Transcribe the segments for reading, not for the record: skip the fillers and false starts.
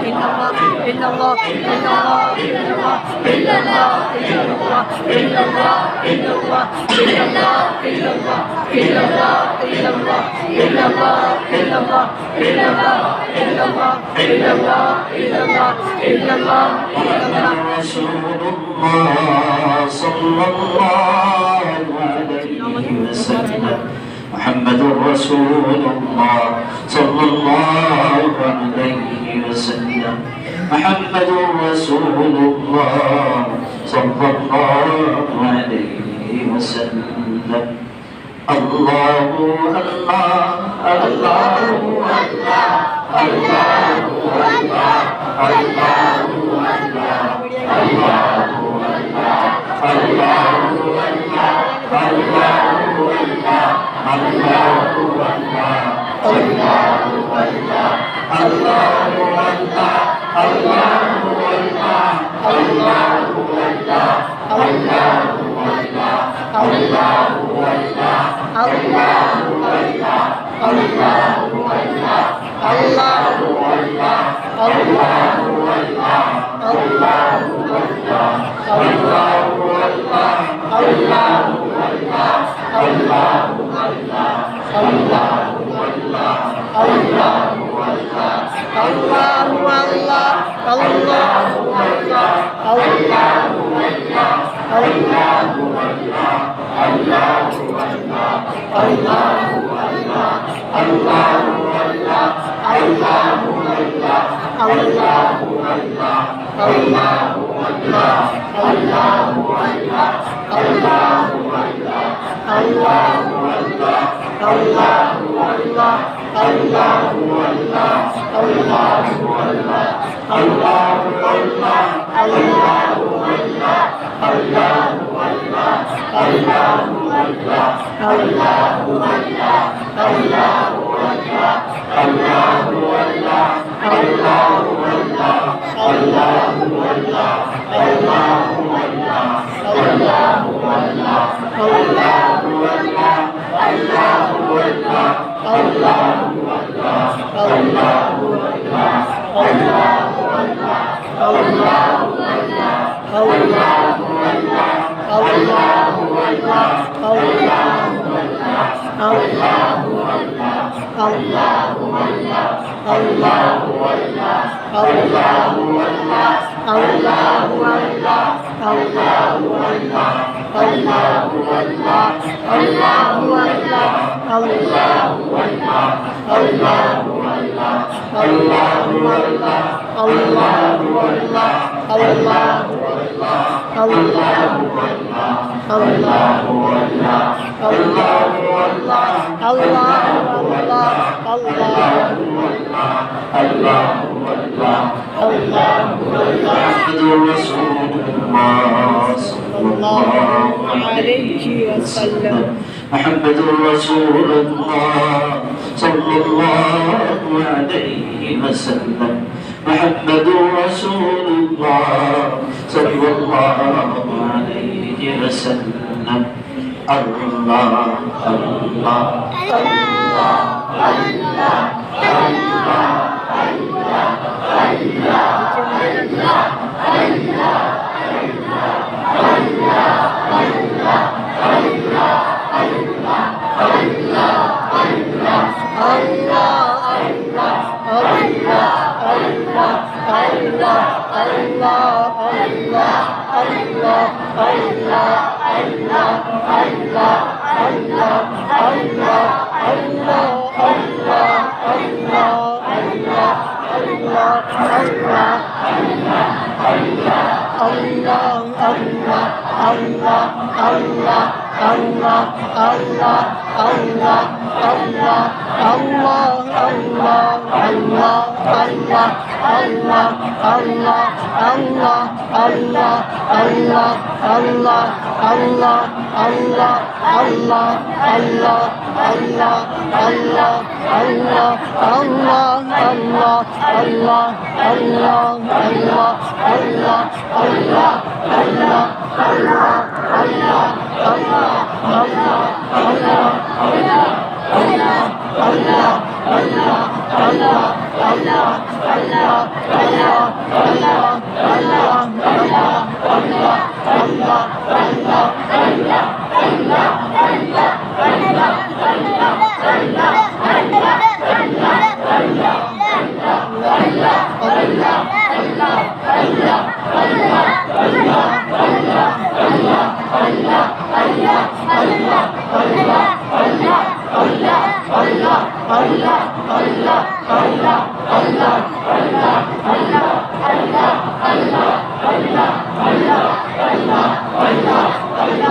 إلا الله إلا الله إلا الله إلا الله إلا الله إلا الله إلا الله إلا الله إلا الله إلا الله إلا الله إلا الله إلا الله إلا الله إلا الله إلا الله رسول الله صلى الله عليه وسلم محمد رسول الله صلى الله عليه وسلم محمد رسول الله صلى الله عليه وسلم الله الله الله الله محمد رسول الله صلى الله عليه وسلم محمد رسول الله صلى الله عليه وسلم الله الله Allah اللہ اللہ اللہ اللہ اللہ اللہ اللہ اللہ اللہ اللہ اللہ اللہ اللہ اللہ اللہ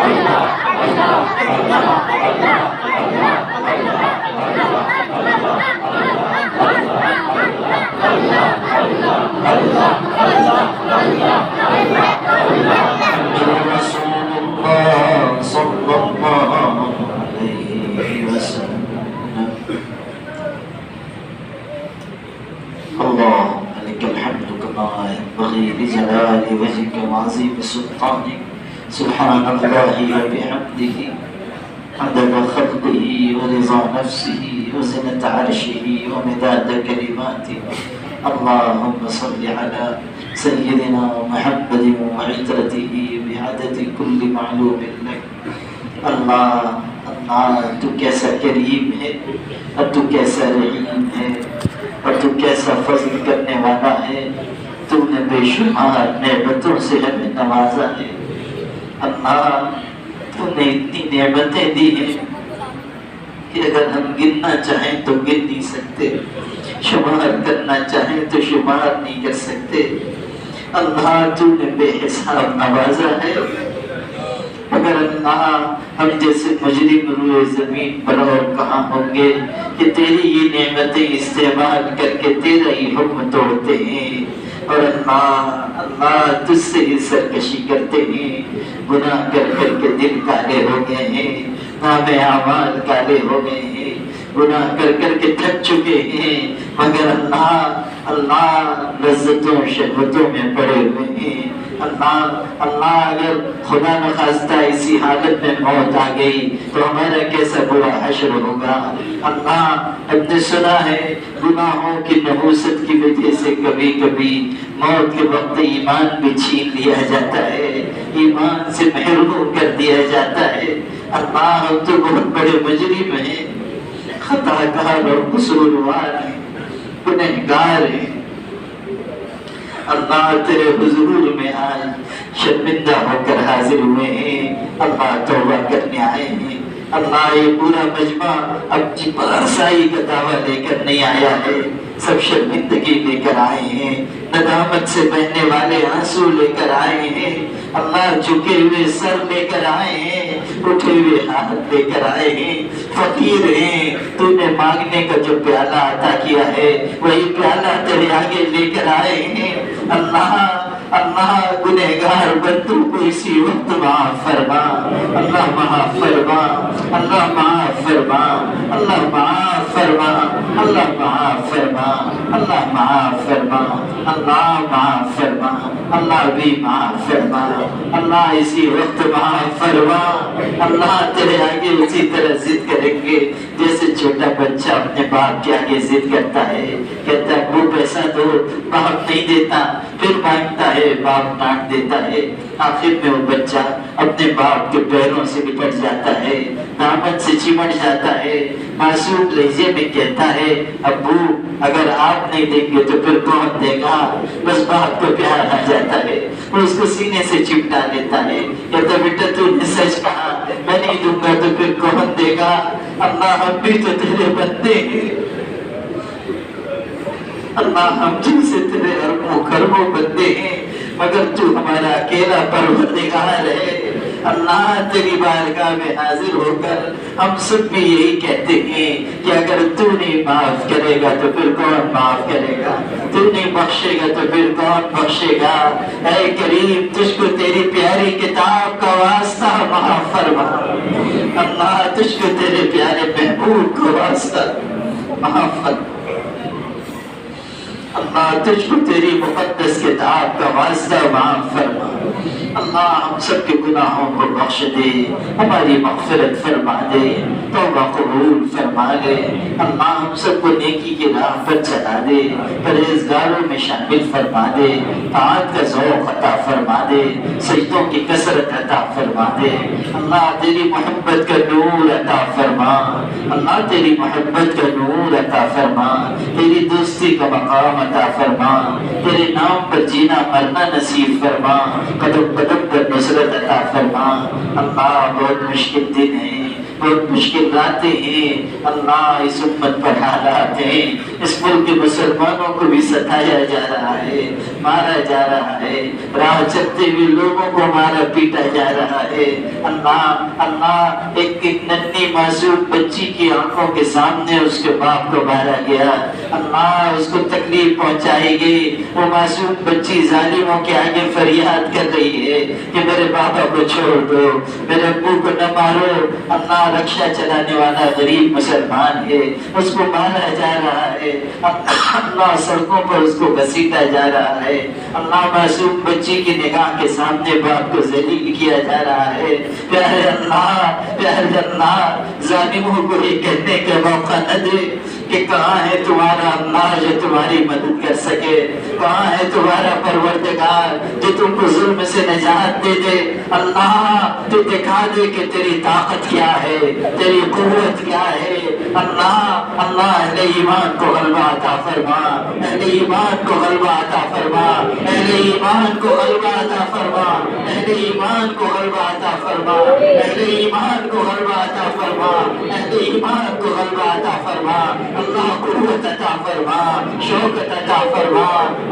اللہ اللہ سبحان اللہ وبحمدہ عدد خلقہ ورضا نفسہ وزنة عرشہ ومداد کلماتہ اللہم صل علی سیدنا محمد وعطرتہ بعدد کل معلوم لک۔ اللہ اللہ تو کیسا کریم ہے اور تو کیسا رحیم ہے اور تو کیسا فضل کرنے والا ہے۔ تو نے بے شمار نعمتوں سے ہمیں نوازا ہے۔ اللہ تو نے اتنی نعمتیں دی ہیں کہ اگر ہم گننا چاہیں تو گن نہیں سکتے، شمار کرنا چاہیں تو شمار نہیں کر سکتے۔ اللہ تو نے بے حساب نوازا ہے۔ اگر اللہ ہم جیسے مجرم روئے زمین پر اور کہاں ہوں گے کہ تیری یہ نعمتیں استعمال کر کے تیرا ہی حکم توڑتے ہیں، اور اللہ تجھ سے ہی سرکشی کرتے ہیں، گناہ کر کر کے دل کالے ہو گئے ہیں، نام اعمال کالے ہو گئے ہیں، گناہ کر کر کے تھک چکے ہیں، مگر اللہ لذتوں شہوتوں میں پڑے ہوئے ہیں۔ اللہ اگر خدا نخواستہ اسی حالت میں موت آ گئی تو ہمارا کیسا برا حشر ہوگا۔ اللہ ہم نے سنا ہے گناہوں کی نحوست کی وجہ سے کبھی کبھی موت کے وقت ایمان بھی چھین لیا جاتا ہے، ایمان سے محروم کر دیا جاتا ہے۔ اللہ ہم تو بہت بڑے مجرم ہیں، خطا کار اور قصوروار ہیں، گنہگار ہیں۔ اللہ تیرے حضور میں آج شرمندہ ہو کر حاضر ہوئے ہیں، اللہ توبہ کرنے آئے ہیں۔ اللہ یہ پورا مجمع اپنی پارسائی کا دعویٰ لے کر نہیں آیا ہے، سب شرمندگی لے کر آئے ہیں، ندامت سے بہنے والے آنسو لے کر آئے ہیں۔ اللہ جھکے ہوئے سر لے کر آئے ہیں، اٹھے ہوئے ہاتھ لے کر آئے ہیں، فقیر ہیں۔ تو نے مانگنے کا جو پیالہ عطا کیا ہے وہی پیالہ تیرے آگے لے کر آئے ہیں۔ اللہ گنہگار بندوں کو اسی وقت معاف فرما، اللہ معاف فرما، اللہ معاف فرما، اللہ معاف فرما، اللہ معاف فرما، اللہ معاف فرما، اللہ معاف فرما، اللہ بھی معاف فرما، اللہ اسی وقت معاف فرما۔ اللہ تیرے آگے اسی طرح ضد کریں گے جیسے چھوٹا بچہ اپنے باپ کے آگے ضد کرتا ہے، کہتا ہے وہ پیسہ دو، باپ نہیں دیتا، پھر مانگتا ہے، باپ ڈانٹ دیتا ہے، آخر میں وہ بچہ اپنے باپ کے پیروں سے لپٹ جاتا ہے، دامن سے چمٹ جاتا ہے، معصوم لہجے میں کہتا ہے ابو اگر آپ نہیں دیں گے تو پھر کون دے گا؟ بس باپ کو پیار آ جاتا ہے، وہ اس کو سینے سے چمٹا لیتا ہے، کہتا بیٹا تو نے سچ کہا، میں نہیں دوں گا تو پھر کون دے گا؟ اللہ ہم بھی تو تیرے بندے ہیں، اللہ ہم جیسے تیرے اربوں خربوں بندے ہیں، مگر تو ہمارا اکیلا پروردگار ہے۔ اللہ تیری بارگاہ میں حاضر ہو کر ہم سب بھی یہی کہتے ہیں کہ اگر تو نہیں معاف کرے گا تو پھر کون معاف کرے گا، تو نہیں بخشے گا تو پھر کون بخشے گا؟ اے کریم تجھ کو تیری پیاری کتاب کا واسطہ معاف فرما، اللہ تجھ کو تیرے پیارے محبوب کا واسطہ معاف فرما، اللہ تجھ کو تیری مقدس کتاب کا واسطہ معاف فرما۔ اللہ ہم سب کے گناہوں کو بخش دے، ہماری مغفرت فرما دے، توبہ قبول فرما لے۔ اللہ ہم سب کو نیکی کی راہ پر چلا دے، پرہیزگاروں میں شامل فرما دے، طاعت کا ذوق عطا فرما دے، سجدوں کی کثرت عطا فرما دے۔ اللہ تیری محبت کا نور عطا فرما، اللہ تیری محبت کا نور عطا فرما، تیری دوستی کا مقام عطا فرما، تیرے نام پر جینا مرنا نصیب فرما، قدم قدم پر نصرت عطا فرما۔ اللہ بہت مشکل دن ہے، بہت مشکل راتیں ہیں، اللہ اس امت پر حالات ہیں، اس ملک کے مسلمانوں کو بھی ستایا جا رہا ہے، مارا جا رہا ہے، راہ چلتے ہوئے لوگوں کو مارا پیٹا جا رہا ہے۔ اللہ اللہ ایک ننھی معصوم بچی کی آنکھوں کے سامنے اس کے باپ کو مارا گیا، اللہ اس کو تکلیف پہنچائی گئی، وہ معصوم بچی ظالموں کے آگے فریاد کر رہی ہے کہ میرے بابا کو چھوڑ دو، میرے ابو کو نہ مارو۔ اللہ رکشا چلانے والا غریب مسلمان ہے، اس کو مارا جا رہا ہے، اللہ سڑکوں پر اس کو گھسیٹا جا رہا ہے، اللہ معصوم بچی کی نگاہ کے سامنے باپ کو ذلیل کیا جا رہا ہے۔ پیارے اللہ ظالموں کو یہ کہنے کا موقع نہ دے کہ کہاں ہے تمہارا اللہ جو تمہاری مدد کر سکے، کہاں ہے تمہارا پروردگار جو تم کو ظلم سے نجات دے دے۔ اللہ تو دکھا دے کہ تیری طاقت کیا ہے، تیری قوت کیا ہے۔ اللہ اہل ایمان کو غلبہ عطا فرما، اہل ایمان کو غلبہ عطا فرما، اہل ایمان کو غلبہ عطا فرما، اہل ایمان کو غلبہ عطا فرما، اہل ایمان کو غلبہ عطا فرما، اہل ایمان کو غلبہ عطا فرما۔ اللہ قوت عطا فرما، شوکت عطا فرما،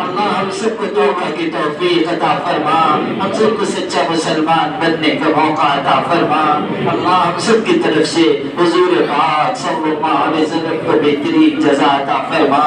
اللہ ہم سب کو توبہ کی توفیق عطا فرما، ہم سب کو سچا مسلمان بننے کا موقع عطا فرما۔ اللہ ہم سب کی طرف سے حضور پاک صلی اللہ علیہ وسلم کو بہترین جزا عطا فرما،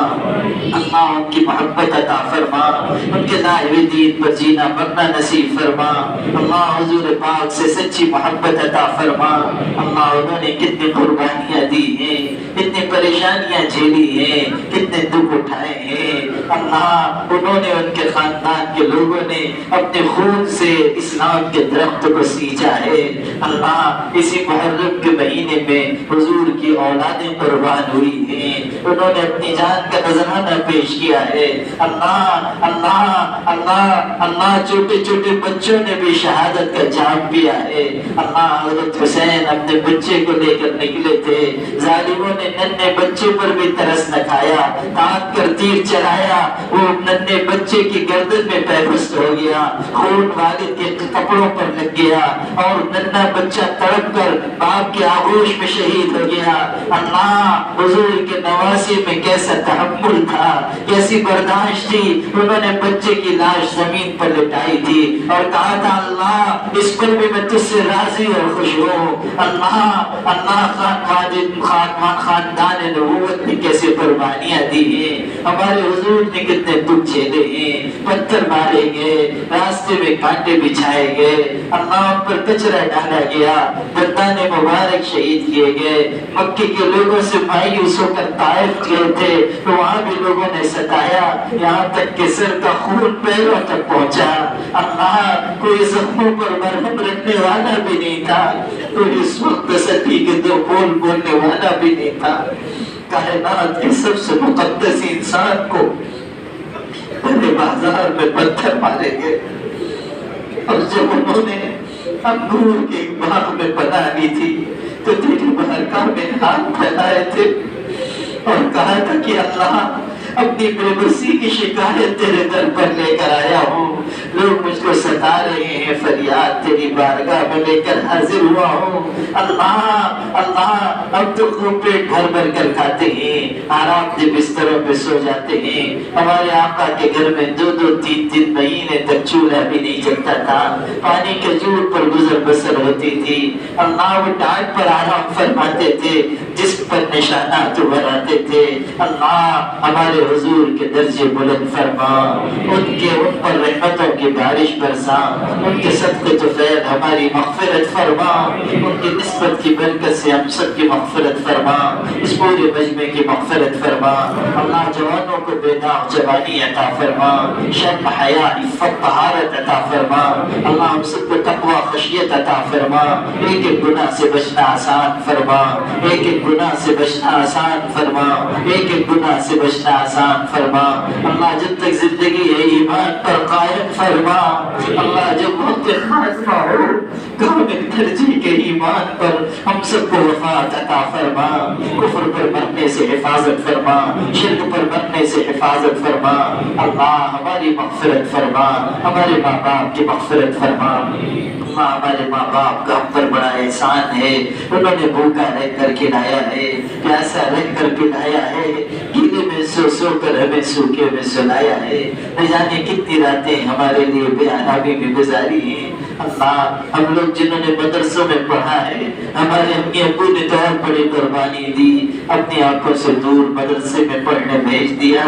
اللہ ان کی محبت عطا فرما، ان کے نائب دین پر جینا مرنا نصیب فرما، اللہ حضور پاک سے سچی محبت عطا فرما۔ اللہ انہوں نے کتنی قربانیاں دی ہیں، کتنی پریشانیاں جھیلی ہیں، کتنے دکھ اٹھائے ہیں، اللہ انہوں نے ان کے خاندان کے لوگوں نے اپنے خون سے اسلام کے درخت کو سینچا ہے۔ اللہ اسی محرم کے مہینے میں حضور کی اولادیں قربان ہوئی ہیں، انہوں نے اپنی جان کا نذرانہ پیش کیا ہے۔ اللہ اللہ اللہ اللہ چھوٹے چھوٹے بچوں نے بھی شہادت کا جام پیا ہے۔ اللہ حضرت حسین اپنے بچے کو لے کر نکلے تھے، ظالموں نے ننھے بچے پر بھی ترس نہ کھایا، تان کر تیر چلایا، وہ ننھے بچے کی گردن میں پیوست ہو گیا، خون والد کے کپڑوں پر لگ گیا اور ننھا بچہ تڑپ کر باپ کے آغوش میں شہید ہو گیا۔ اللہ حضور کے نواسے میں کیسا تحمل تھا، کیسی برداشت تھی، انہوں نے بچے کی لاش زمین پر لٹائی تھی اور کہا تھا اللہ اس پر بھی میں تجھ سے راضی اور خوش ہوں۔ اللہ خاندان نبوت نے کیسے قربانیاں دی ہیں، ہمارے حضور نے کتنے دکھ جھیلے ہیں، پتھر مارے گئے، راستے میں کانٹے بچھائے گئے، اللہ ان پر کچرا ڈالا گیا، دندان مبارک شہید کیے گئے، مکے کے لوگوں سے مایوس ہو کر طائف گئے تھے تو وہاں بھی لوگوں نے ستایا، یہاں تک کہ سر کا خون پیروں تک پہنچا۔ اللہ کوئی زخموں پر مرہم رکھنے والا بھی نہیں تھا، کوئی اس وقت ستی کے دو بول بولنے والا بھی نہیں تھا۔ کائنات کے سب سے مقدس انسان کو پہلے بازار میں پتھر مارے گئے، اور جب انہوں نے انگور کے باغ میں پناہ لی تھی تو تیری بارگاہ میں ہاتھ پھیلائے تھے اور کہا تھا کہ اللہ اپنی بے بسی کی شکایت تیرے در پر لے کر آیا ہوں، لوگ مجھ کو ستا رہے ہیں، فریاد تیری بارگاہ میں لے کر حاضر ہوا ہوں۔ اللہ اب تو خوب پیٹ بھر بھر کر کھاتے ہیں، آرام دہ بستروں پہ سو جاتے ہیں، ہمارے آقا کے گھر میں 2-3 مہینے تک چولہا بھی نہیں جلتا تھا، پانی کھجور پر گزر بسر ہوتی تھی۔ اللہ وہ ڈانٹ پر آرام فرماتے تھے، جسم پر نشانات بناتے تھے، اللہ ہمارے حضور کے درجے بلند فرما، ان پر رحمتوں کی بارش برسا، ان کے صدقے تو فیض ہماری مغفرت فرما، ان کی نسبت کی برکت سے ہم سب کی مغفرت فرما، اس پورے مجمع کی مغفرت فرما۔ اللہ جوانوں کو بے داغ جوانی عطا فرما، شرم حیا عفت طہارت عطا فرما، اللہ ہم سب کو تقوی خشیت عطا فرما، ایک ایک گناہ سے بچنا آسان فرما، ایک ایک گناہ سے بچنا آسان فرما، ایک ایک گناہ سے بچنا آسان فرما۔ اللہ جب تک زندگی ہے ایمان پر قائم فرما، اللہ جب وقت خاتمہ ہو کامل درجے کے ایمان پر ہم سب کو وفات عطا فرما، کفر پر مرنے سے حفاظت فرما، شرک پر مرنے سے حفاظت فرما۔ اللہ ہماری مغفرت فرما، ہمارے ماں باپ کی مغفرت فرما۔ اللہ ہمارے ماں باپ کا ہم پر بڑا احسان ہے، انہوں نے بھوکا رہ کر کھلایا ہے، پیاسا رہ کر پلایا ہے، گیلے میں سو سو کر ہمیں سوکھے میں سلایا ہے، نہ جانے کتنی راتیں ہمارے لیے بے آرامی میں گزاری ہیں۔ اللہ ہم لوگ جنہوں نے مدرسوں میں پڑھا ہے، ہمارے امی ابو نے تو اور بڑی قربانی دی، اپنی آنکھوں سے دور مدرسے میں پڑھنے بھیج دیا۔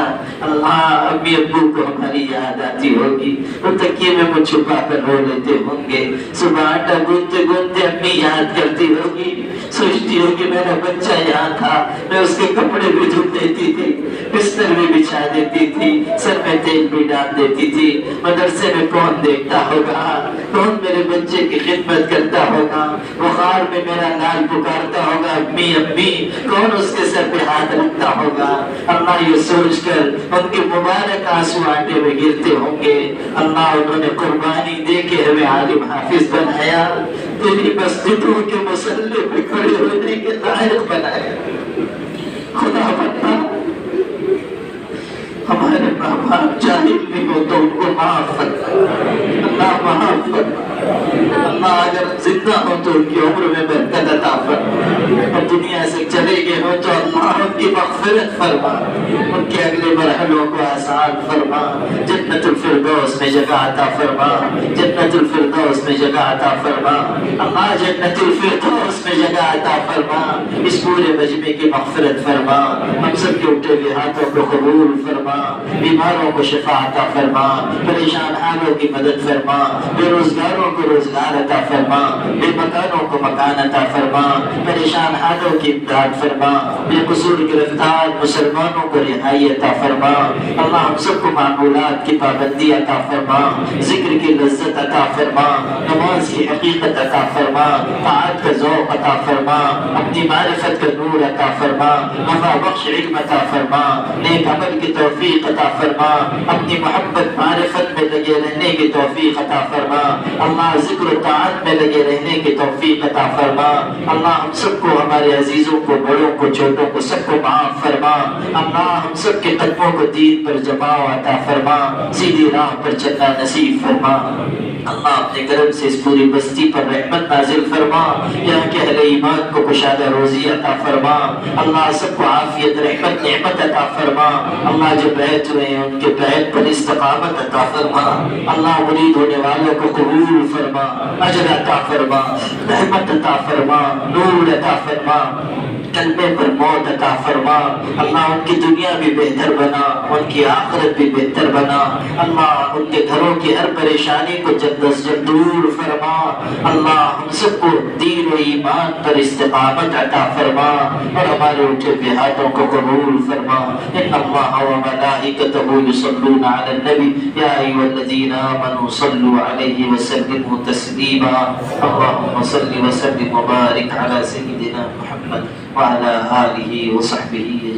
اللہ امی ابو کو ہماری یاد آتی ہوگی، وہ تکیے میں وہ چھپا کر رو لیتے ہوں گے، صبح آٹا گونتے گونتے امی یاد کرتی ہوگی، سوچتی ہوگی میرا بچہ یہاں تھا، میں اس کے کپڑے بھی دھل دیتی تھی، بستر بھی بچھا دیتی تھی، سر میں تیل بھی ڈال دیتی تھی۔ مدرسے میں کون دیکھتا ہوگا، کون میرے بچے کی خدمت کرتا ہوگا، بخار میں میرا لال پکارتا ہوگا امی امی، کون اس کے سر پہ ہاتھ رکھتا ہوگا۔ اللہ یہ سوچ کر ان کے مبارک آنسو آٹے میں گرتے ہوں گے۔ اللہ انہوں نے قربانی دے کے ہمیں عالم حافظ بنایا، تیری مسجدوں کے مصلی پہ کھڑے ہونے کے لائق بنایا۔ خدا بندہ ہمارے ماں باپ جاہل بھی ہو تو ان کو معاف فرما، اللہ معاف فرما۔ اللہ اگر زندہ ہو تو ان کی عمر میں برکت عطا فرما، اور دنیا سے چلے گئے ہو تو اللہ ان کی مغفرت فرما، ان کے اگلے مرحلوں کو آسان فرما، جنت الفردوس میں جگہ عطا فرما، جنت الفردوس میں جگہ عطا فرما۔ اللہ جنت الفردوس میں جگہ عطا فرما، اس پورے مجمع کی مغفرت فرما، ہم سب کے اٹھے ہوئے ہاتھوں کو قبول فرما، بیماروں کو شفا عطا فرما، پریشان حالوں کی مدد فرما، بے روزگاروں کو روزگار عطا فرما، بے مکانوں کو مکان عطا فرما، پریشان حالوں کی امداد فرما، بے قصور گرفتار مسلمانوں کو رہائی عطا فرما۔ اللہ ہم سب کو معمولات کی پابندی عطا فرما، ذکر کی لذت عطا فرما، نماز کی حقیقت عطا فرما، طاعت کا ذوق عطا فرما، اپنی معرفت کا نور عطا فرما، نفع بخش علم عطا فرما، نیک عمل کی توفیق عطا فرما، اپنی محبت معرفت میں لگے رہنے کی توفیق عطا فرما۔ اللہ ذکر و طاعت میں لگے رہنے کی توفیق عطا فرما۔ اللہ ہم سب کو، ہمارے عزیزوں کو، بڑوں کو، چھوٹوں کو، سب کو معاف فرما۔ اللہ ہم سب کے قدموں کو دین پر جماؤ عطا فرما، سیدھی راہ پر چلنا نصیب فرما۔ اللہ اپنے کرم سے اس پوری بستی پر رحمت نازل فرما، یہاں کے اہل ایمان کو کشادہ روزی عطا فرما۔ اللہ سب کو عافیت رحمت نعمت عطا فرما۔ اللہ جو بیعت ہوئے ہیں ان کے بیعت پر استقامت عطا فرما۔ اللہ مرید ہونے والوں کو قبول فرما، اجر عطا فرما، رحمت عطا فرما، نور عطا فرما، کلمے پر موت عطا فرما۔ اللہ ان کی دنیا بھی بہتر بنا، ان کی آخرت بھی بہتر بنا۔ اللہ ان کے گھروں کی ہر پریشانی کو جلد از جلد دور فرما۔ اللہ ہم سب کو دین و ایمان پر استقامت عطا فرما، اور ہمارے اٹھے ہوئے ہاتھوں کو قبول فرما۔ ان اللہ و ملائکتہ یصلون علی النبی یا ایھا الذین آمنوا صلوا علیہ وسلموا تسلیما۔ اللهم صل وسلم وبارک علی سیدنا محمد وعلى آله وصحبه